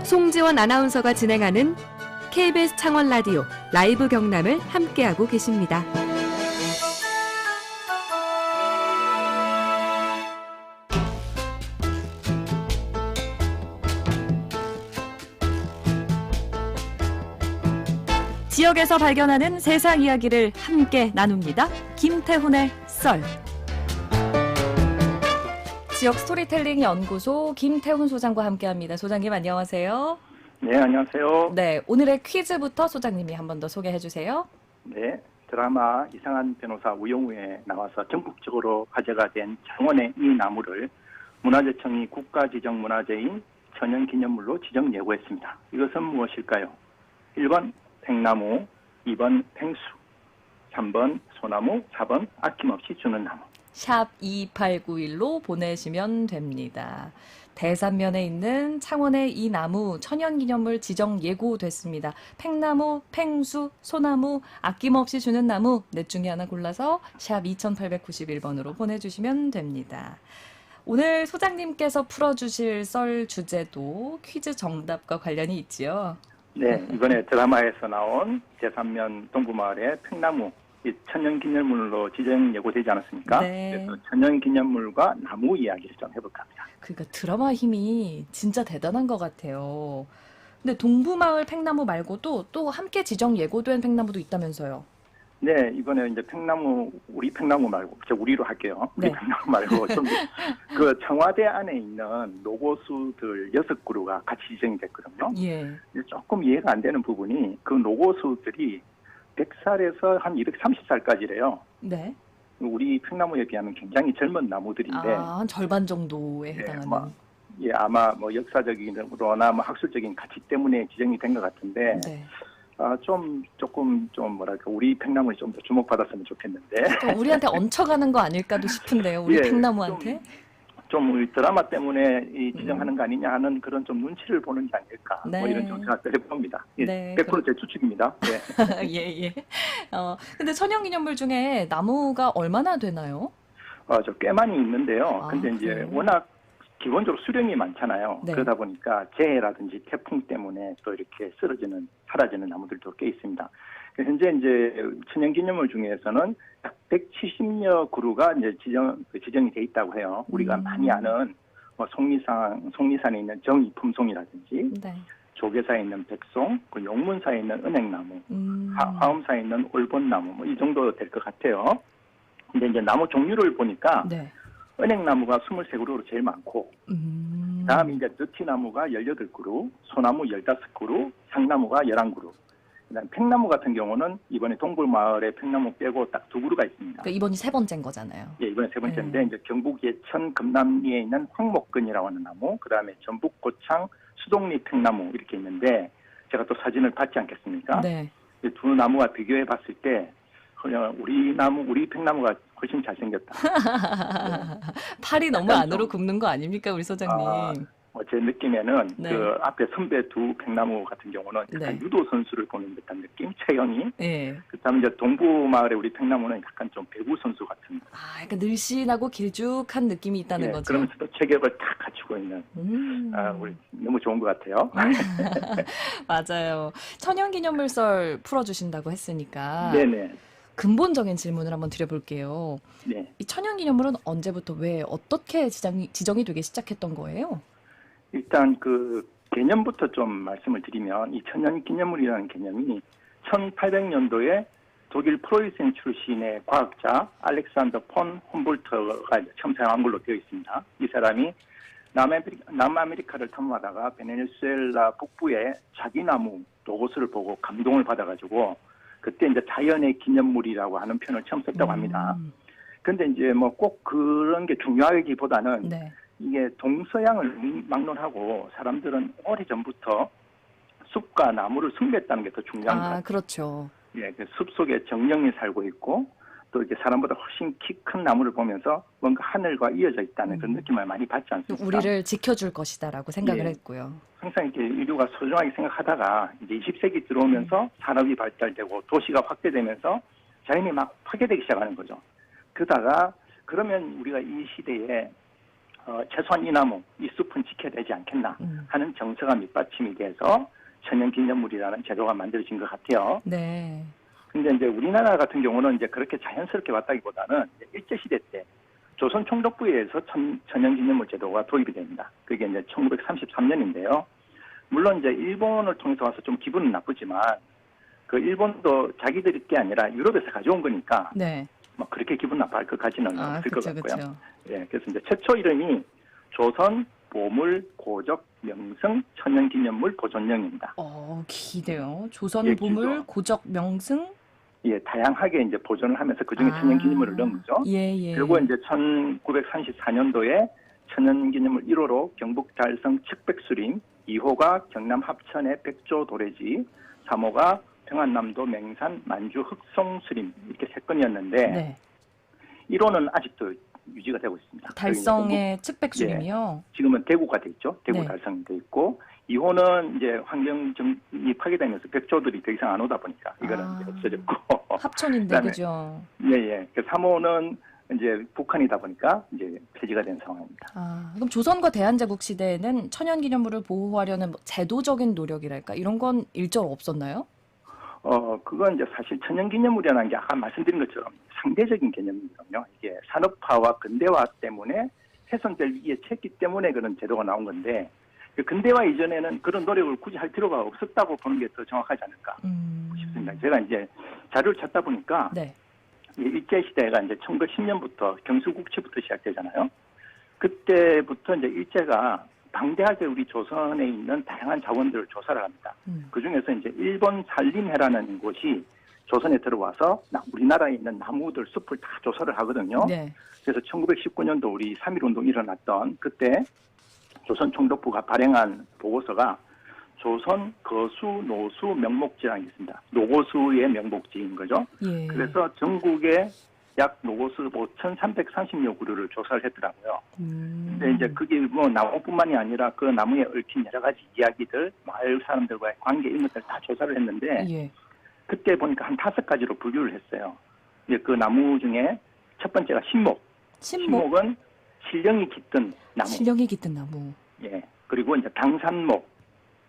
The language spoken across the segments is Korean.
송지원 아나운서가 진행하는 KBS 창원 라디오 라이브 경남을 함께하고 계십니다. 지역에서 발견하는 세상 이야기를 함께 나눕니다. 김태훈의 썰. 지역 스토리텔링 연구소 김태훈 소장과 함께합니다. 소장님 안녕하세요. 네, 안녕하세요. 네, 오늘의 퀴즈부터 소장님이 한 번 더 소개해 주세요. 네, 드라마 이상한 변호사 우영우에 나와서 전국적으로 화제가 된 창원의 이 나무를 문화재청이 국가지정문화재인 천연기념물로 지정 예고했습니다. 이것은 무엇일까요? 1번 팽나무, 2번 팽수, 3번 소나무, 4번 아낌없이 주는 나무. 샵 2891로 보내시면 됩니다. 대산면에 있는 창원의 이 나무 천연기념물 지정 예고됐습니다. 팽나무, 팽수, 소나무, 아낌없이 주는 나무 넷 중에 하나 골라서 샵 2891번으로 보내주시면 됩니다. 오늘 소장님께서 풀어주실 썰 주제도 퀴즈 정답과 관련이 있지요? 네, 이번에 드라마에서 나온 제3면 동부마을의 팽나무 이 천연기념물로 지정 예고되지 않았습니까? 네. 그래서 천연기념물과 나무 이야기를 좀 해볼까 합니다. 그러니까 드라마 힘이 진짜 대단한 것 같아요. 근데 동부마을 팽나무 말고도 또 함께 지정 예고된 팽나무도 있다면서요? 네, 이번에 이제 팽나무, 우리 팽나무 말고, 우리로 할게요. 우리 네. 팽나무 말고, 좀, 그 청와대 안에 있는 로고수들 6그루가 같이 지정이 됐거든요. 예. 조금 이해가 안 되는 부분이 그 로고수들이 100살에서 한 230살까지래요. 네. 우리 팽나무에 비하면 굉장히 젊은 나무들인데. 한 절반 정도에 해당하는. 예, 아마 뭐 역사적이거나 뭐 학술적인 가치 때문에 지정이 된 것 같은데. 네. 조금 뭐랄까 우리 팽나무에 좀 더 주목받았으면 좋겠는데. 또 우리한테 얹혀가는 거 아닐까도 싶은데요. 우리 예, 팽나무한테. 좀 우리 드라마 때문에 이 지정하는 거 아니냐 하는 그런 좀 눈치를 보는 게 아닐까. 네. 뭐 이런 좀 생각을 해봅니다. 예, 네, 100% 제 추측입니다. 예. 예, 예. 근데 천연기념물 중에 나무가 얼마나 되나요? 꽤 많이 있는데요. 근데 이제 그래요? 워낙 기본적으로 수령이 많잖아요. 네. 그러다 보니까 재해라든지 태풍 때문에 또 이렇게 사라지는 나무들도 꽤 있습니다. 현재 이제 천연기념물 중에서는 약 170여 그루가 이제 지정이 돼 있다고 해요. 우리가 많이 아는 뭐 속리산에 있는 정이품송이라든지 네. 조계사에 있는 백송, 그 용문사에 있는 은행나무, 화엄사에 있는 올본나무 뭐 이 정도 될 것 같아요. 근데 이제 나무 종류를 보니까 네. 은행나무가 23그루로 제일 많고 다음 이제 느티나무가 18그루, 소나무 15그루, 상나무가 11그루. 그다음 팽나무 같은 경우는 이번에 동굴마을에 팽나무 빼고 딱 2그루가 있습니다. 그러니까 이번이 세 번째인 거잖아요. 예, 이번에 세 번째인데 이제 경북 예천 금남리에 있는 황목근이라고 하는 나무, 그다음에 전북 고창 수동리 팽나무 이렇게 있는데 제가 또 사진을 받지 않겠습니까? 네. 이 두 나무와 비교해 봤을 때 그냥 우리 팽나무가 훨씬 잘생겼다. 팔이 너무 안으로 굽는 거 아닙니까, 우리 소장님? 제 느낌에는 네. 그 앞에 선배 두 팽나무 같은 경우는 약간 네. 유도 선수를 보는 듯한 느낌, 체형이. 예. 그다음에 이제 동부마을의 우리 팽나무는 약간 좀 배구 선수 같은. 약간 늘씬하고 길쭉한 느낌이 있다는 거죠. 그러면서도 체격을 딱 갖추고 있는. 우리 너무 좋은 것 같아요. 맞아요. 천연기념물썰 풀어주신다고 했으니까. 네네. 근본적인 질문을 한번 드려볼게요. 네. 이 천연기념물은 언제부터 왜 어떻게 지정이 되기 시작했던 거예요? 일단 그 개념부터 좀 말씀을 드리면 이 천연기념물이라는 개념이 1800년도에 독일 프로이센 출신의 과학자 알렉산더 폰 훔볼트가 처음 사용한 걸로 되어 있습니다. 이 사람이 남아메리카를 탐험하다가 베네수엘라 북부의 자기나무 로고스를 보고 감동을 받아가지고 그때 이제 자연의 기념물이라고 하는 표현을 처음 썼다고 합니다. 근데 이제 뭐 꼭 그런 게 중요하기보다는 네. 이게 동서양을 막론하고 사람들은 오래전부터 숲과 나무를 숭배했다는 게 더 중요한 것 같아요. 그렇죠. 예, 그 숲 속에 정령이 살고 있고 또 이렇게 사람보다 훨씬 키 큰 나무를 보면서 뭔가 하늘과 이어져 있다는 그런 느낌을 많이 받지 않습니까? 우리를 지켜줄 것이다라고 생각을 예. 했고요. 항상 이렇게 인류가 소중하게 생각하다가 이제 20세기 들어오면서 산업이 발달되고 도시가 확대되면서 자연이 막 파괴되기 시작하는 거죠. 그러다가 그러면 우리가 이 시대에 최소한 이 나무, 이 숲은 지켜야 되지 않겠나 하는 정서가 밑받침이 돼서 천연기념물이라는 제도가 만들어진 것 같아요. 네. 근데 이제 우리나라 같은 경우는 이제 그렇게 자연스럽게 왔다기보다는 이제 일제시대 때 조선 총독부에 의해서 천연기념물 제도가 도입이 됩니다. 그게 이제 1933년인데요. 물론 이제 일본을 통해서 와서 좀 기분은 나쁘지만 그 일본도 자기들이 게 아니라 유럽에서 가져온 거니까 네. 뭐 그렇게 기분 나빠할 것까지는 없을 것 그쵸, 같고요. 그쵸. 예, 그래서 이제 최초 이름이 조선 보물 고적 명승 천연기념물 보존령입니다. 기대요. 조선 예, 보물 기죠. 고적 명승. 예, 다양하게 이제 보존을 하면서 그중에 천연기념물을 넣은 거죠. 예, 예. 그리고 이제 1934년도에 천연기념물 1호로 경북 달성 측백수림, 2호가 경남 합천의 백조 도래지, 3호가 평안남도 맹산 만주 흑송수림 이렇게 3건이었는데 네. 1호는 아직도 유지가 되고 있습니다. 달성의 측백수림이요. 지금은 대구가 돼 있죠. 대구 네. 달성이 돼 있고 2호는 이제 환경정이 파괴되면서 백조들이 더 이상 안 오다 보니까 이거는 이제 없어졌고 합천인데 그다음에 그죠. 예. 그 3호는 이제 북한이다 보니까 이제 폐지가 된 상황입니다. 그럼 조선과 대한제국 시대에는 천연기념물을 보호하려는 뭐 제도적인 노력이랄까 이런 건 일절 없었나요? 그건 이제 사실 천연기념물이라는 게 아까 말씀드린 것처럼 상대적인 개념이거든요. 이게 산업화와 근대화 때문에 훼손될 위기에 처했기 때문에 그런 제도가 나온 건데 그 근대화 이전에는 그런 노력을 굳이 할 필요가 없었다고 보는 게 더 정확하지 않을까 싶습니다. 제가 이제 자료를 찾다 보니까 네. 일제시대가 이제 1910년부터 경수국치부터 시작되잖아요. 그때부터 이제 일제가 방대하게 우리 조선에 있는 다양한 자원들을 조사를 합니다. 그 중에서 이제 일본 산림회라는 곳이 조선에 들어와서 우리나라에 있는 나무들, 숲을 다 조사를 하거든요. 네. 그래서 1919년도 우리 3.1운동이 일어났던 그때 조선 총독부가 발행한 보고서가 조선 거수, 노수, 명목지라는 게 있습니다. 노고수의 명목지인 거죠. 예. 그래서 전국에 약 노고수 5,330여 그루를 조사를 했더라고요. 근데 이제 그게 뭐 나무뿐만이 아니라 그 나무에 얽힌 여러 가지 이야기들, 마을 사람들과의 관계 이런 것들 다 조사를 했는데 예. 그때 보니까 한 5가지로 분류를 했어요. 이제 그 나무 중에 첫 번째가 신목. 신목은 신령이 깃든 나무. 신령이 깃든 나무. 예. 그리고 이제 당산목.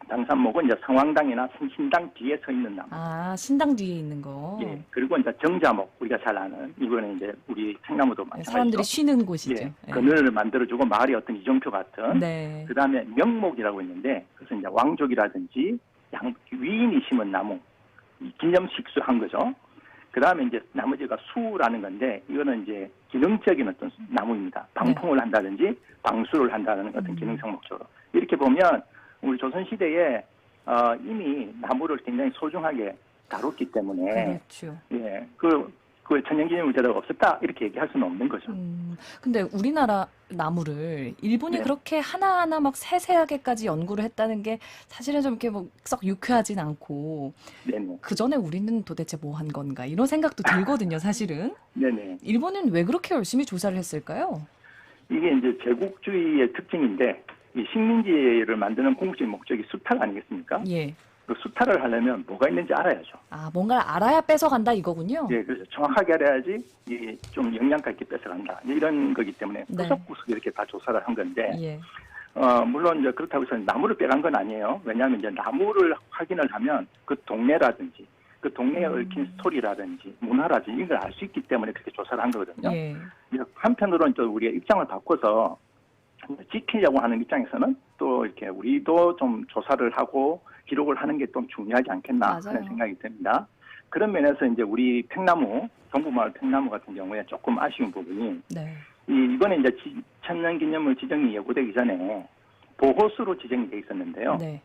당산목은 이제 성황당이나 신당 뒤에 서 있는 나무. 신당 뒤에 있는 거. 예. 그리고 이제 정자목 우리가 잘 아는 이거는 이제 우리 생나무도 마찬가지죠. 사람들이 쉬는 곳이죠. 예. 그늘을 만들어주고 마을의 어떤 이정표 같은. 네. 그다음에 명목이라고 있는데 그것은 이제 왕족이라든지 위인이 심은 나무, 기념식수 한 거죠. 그다음에 이제 나머지가 수라는 건데 이거는 이제 기능적인 어떤 나무입니다. 방풍을 한다든지 방수를 한다는 어떤 기능성 목적으로 이렇게 보면. 우리 조선시대에 이미 나무를 굉장히 소중하게 다뤘기 때문에 그렇죠. 예, 그 천연기념물 제도가 없었다 이렇게 얘기할 수는 없는 거죠. 근데 우리나라 나무를 일본이 네. 그렇게 하나하나 막 세세하게까지 연구를 했다는 게 사실은 좀 이렇게 뭐 썩 유쾌하진 않고 네네. 그 전에 우리는 도대체 뭐 한 건가 이런 생각도 들거든요, 사실은. 네네. 일본은 왜 그렇게 열심히 조사를 했을까요? 이게 이제 제국주의의 특징인데 이 식민지를 만드는 궁극적인 목적이 수탈 아니겠습니까? 예. 그 수탈을 하려면 뭐가 있는지 알아야죠. 뭔가를 알아야 뺏어간다 이거군요. 예, 그래서 정확하게 알아야지 이게 좀 영양가 있게 뺏어간다. 이런 거기 때문에 네. 구석구석 이렇게 다 조사를 한 건데 예. 물론 이제 그렇다고 해서 나무를 빼간 건 아니에요. 왜냐하면 이제 나무를 확인을 하면 그 동네라든지 그 동네에 얽힌 스토리라든지 문화라든지 이런 걸 알 수 있기 때문에 그렇게 조사를 한 거거든요. 예. 한편으로는 또 우리가 입장을 바꿔서 지키려고 하는 입장에서는 또 이렇게 우리도 좀 조사를 하고 기록을 하는 게 좀 중요하지 않겠나 맞아요. 하는 생각이 듭니다. 그런 면에서 이제 우리 팽나무, 동부마을 팽나무 같은 경우에 조금 아쉬운 부분이 네. 이번에 이제 천연기념물 지정이 예고되기 전에 보호수로 지정이 돼 있었는데요. 네.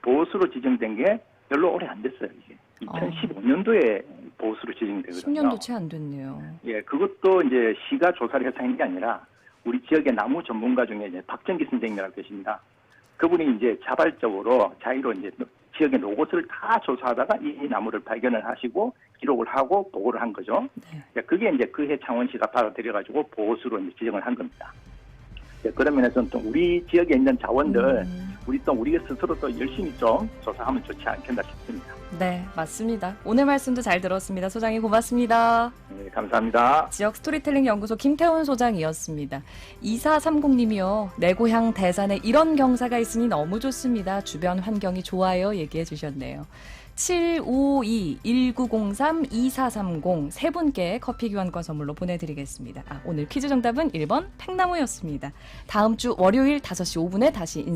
보호수로 지정된 게 별로 오래 안 됐어요. 이게 2015년도에 보호수로 지정이 되거든요. 10년도 채 안 됐네요. 예, 그것도 이제 시가 조사를 해서 한 게 아니라 우리 지역의 나무 전문가 중에 이제 박정기 선생님이라고 계십니다. 그분이 이제 자발적으로 자의로 이제 지역의 노고수를 다 조사하다가 이 나무를 발견을 하시고 기록을 하고 보고를 한 거죠. 네. 그게 이제 그해 창원시가 받아들여가지고 보호수로 이제 지정을 한 겁니다. 그런 면에서는 또 우리 지역에 있는 자원들 우리 스스로 또 열심히 좀 조사하면 좋지 않겠나 싶습니다. 네, 맞습니다. 오늘 말씀도 잘 들었습니다. 소장님 고맙습니다. 네, 감사합니다. 지역 스토리텔링 연구소 김태훈 소장이었습니다. 2430님이요. 내 고향 대산에 이런 경사가 있으니 너무 좋습니다. 주변 환경이 좋아요. 얘기해 주셨네요. 752-1903-2430 세 분께 커피 교환권 선물로 보내드리겠습니다. 오늘 퀴즈 정답은 1번 팽나무였습니다. 다음 주 월요일 5시 5분에 다시 인사